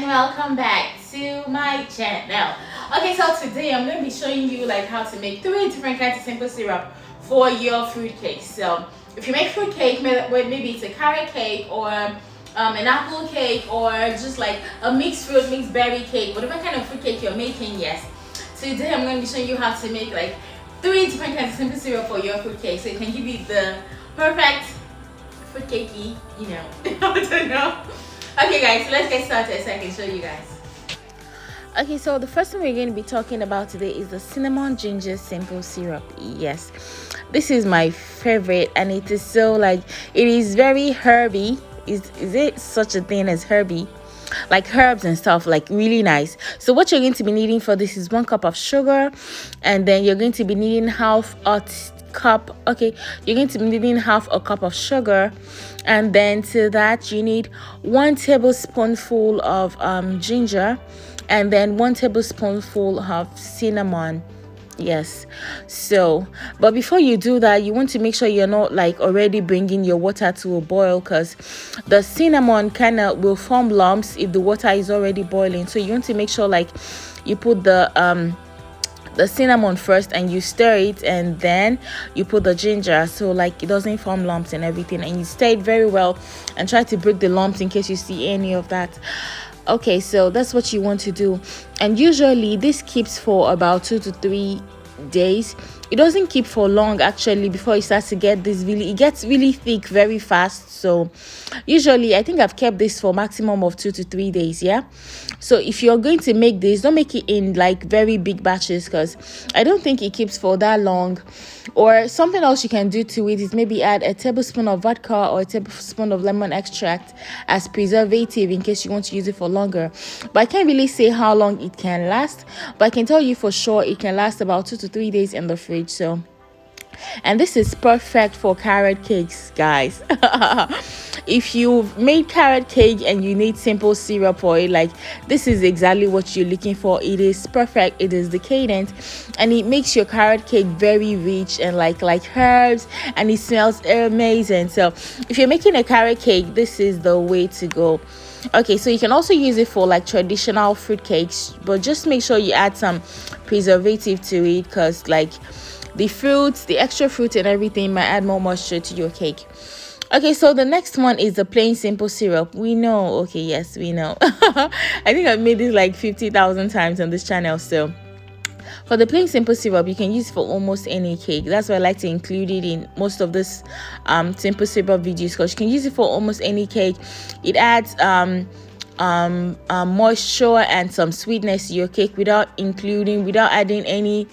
and welcome back to my channel. Okay, so today I'm going to be showing you like how to make 3 different kinds of simple syrup for your fruit cake. So if you make fruit cake, maybe it's a carrot cake or an apple cake or just like a mixed fruit, mixed berry cake, whatever kind of fruit cake you're making, yes. Today I'm going to be showing you how to make like 3 different kinds of simple syrup for your fruit cake, so it can give you the perfect fruit cakey, you know. I don't know. Okay guys, so let's get started so I can show you guys. Okay, so the first thing we're going to be talking about today is the cinnamon ginger simple syrup. Yes, this is my favorite, and it is so like, it is very herby. Is it such a thing as herby? Like herbs and stuff, like really nice. So what you're going to be needing for this is 1 cup of sugar, and then you're going to be needing half a cup of sugar, and then to that you need 1 tablespoonful of ginger, and then 1 tablespoonful of cinnamon. Yes, so but before you do that, you want to make sure you're not like already bringing your water to a boil, because the cinnamon kind of will form lumps if the water is already boiling. So you want to make sure like you put the cinnamon first and you stir it, and then you put the ginger, so like it doesn't form lumps and everything, and you stir it very well and try to break the lumps in case you see any of that. Okay, so that's what you want to do, and usually this keeps for about 2 to 3 days. It doesn't keep for long actually before it starts to get this it gets really thick very fast. So usually I think I've kept this for maximum of 2 to 3 days. Yeah, so if you're going to make this, don't make it in like very big batches, because I don't think it keeps for that long. Or something else you can do to it is maybe add a tablespoon of vodka or a tablespoon of lemon extract as preservative in case you want to use it for longer. But I can't really say how long it can last, but I can tell you for sure it can last about 2 to 3 days in the fridge. So, and this is perfect for carrot cakes, guys. If you've made carrot cake and you need simple syrup for it, like this is exactly what you're looking for. It is perfect, it is decadent, and it makes your carrot cake very rich and like herbs, and it smells amazing. So if you're making a carrot cake, this is the way to go. Okay, so you can also use it for like traditional fruit cakes, but just make sure you add some preservative to it, because like the fruits, the extra fruit and everything might add more moisture to your cake. Okay, so the next one is the plain simple syrup. We know, okay, yes, we know. I think I've made this like 50,000 times on this channel. So for the plain simple syrup, you can use it for almost any cake. That's why I like to include it in most of this simple syrup videos, because you can use it for almost any cake. It adds moisture and some sweetness to your cake without adding any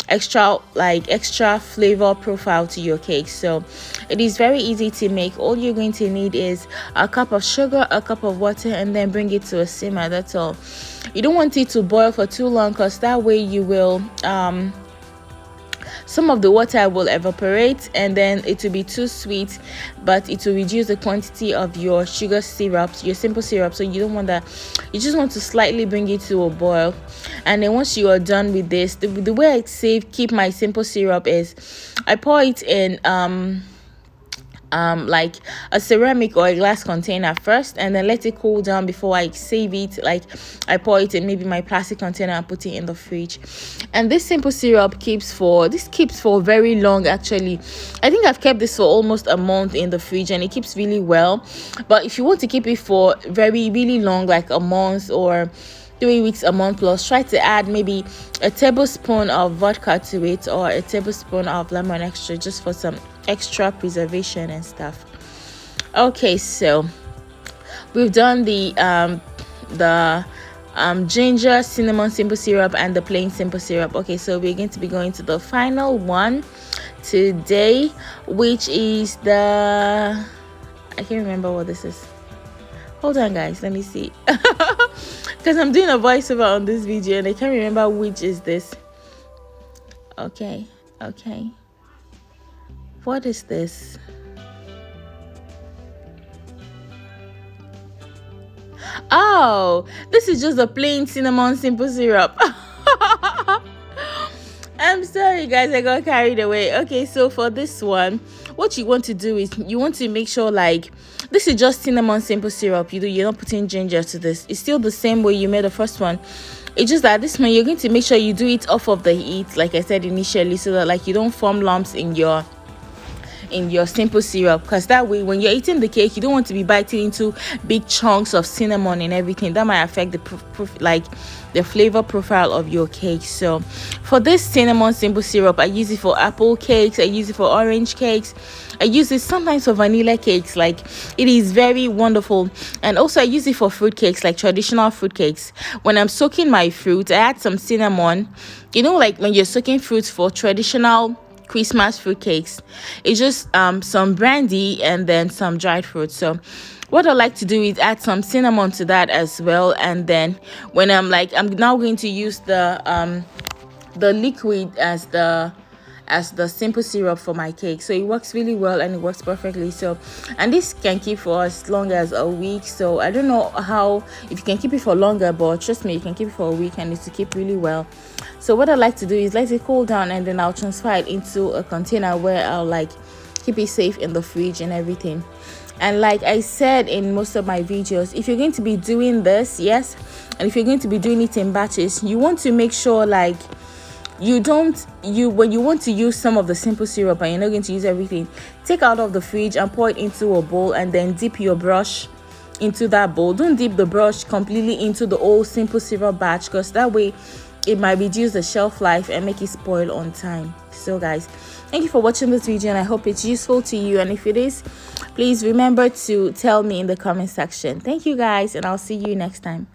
extra flavor profile to your cake. So it is very easy to make. All you're going to need is a cup of sugar, a cup of water, and then bring it to a simmer. That's all. You don't want it to boil for too long, because that way you will some of the water will evaporate and then it will be too sweet, but it will reduce the quantity of your sugar syrup, your simple syrup. So you don't want that. You just want to slightly bring it to a boil, and then once you are done with this, the way I keep my simple syrup is I pour it in like a ceramic or a glass container first, and then let it cool down before I save it. Like I pour it in maybe my plastic container and put it in the fridge. And this simple syrup keeps for very long actually. I think I've kept this for almost a month in the fridge, and it keeps really well. But if you want to keep it for really long, like a month or 3 weeks, a month plus, try to add maybe a tablespoon of vodka to it, or a tablespoon of lemon extra, just for some extra preservation and stuff. Okay, so we've done the ginger cinnamon simple syrup and the plain simple syrup. Okay, so we're going to be going to the final one today, which is I can't remember what this is. Hold on guys, let me see. Because I'm doing a voiceover on this video and I can't remember which is this. Okay. What is this? Oh, this is just a plain cinnamon simple syrup. I'm Sorry guys, I got carried away. Okay, so for this one, what you want to do is you want to make sure, like, this is just cinnamon simple syrup. You're not putting ginger to this. It's still the same way you made the first one. It's just that this one you're going to make sure you do it off of the heat, like I said initially, so that like you don't form lumps in your simple syrup, because that way when you're eating the cake, you don't want to be biting into big chunks of cinnamon and everything. That might affect the flavor profile of your cake. So for this cinnamon simple syrup, I use it for apple cakes, I use it for orange cakes, I use it sometimes for vanilla cakes. Like, it is very wonderful. And also I use it for fruit cakes, like traditional fruit cakes. When I'm soaking my fruit, I add some cinnamon. Like when you're soaking fruits for traditional Christmas fruit cakes, it's just some brandy and then some dried fruit. So what I like to do is add some cinnamon to that as well. And then when I'm now going to use the liquid as the simple syrup for my cake. So it works really well and it works perfectly. So, and this can keep for as long as a week. So I don't know if you can keep it for longer, but trust me, you can keep it for a week and it's to keep really well. So what I like to do is let it cool down, and then I'll transfer it into a container where I'll keep it safe in the fridge and everything. And like I said in most of my videos, if you're going to be doing this, yes, and if you're going to be doing it in batches, you want to make sure when you want to use some of the simple syrup and you're not going to use everything, take out of the fridge and pour it into a bowl, and then dip your brush into that bowl. Don't dip the brush completely into the old simple syrup batch, because that way it might reduce the shelf life and make it spoil on time. So guys, thank you for watching this video, and I hope it's useful to you. And if it is, please remember to tell me in the comment section. Thank you guys, and I'll see you next time.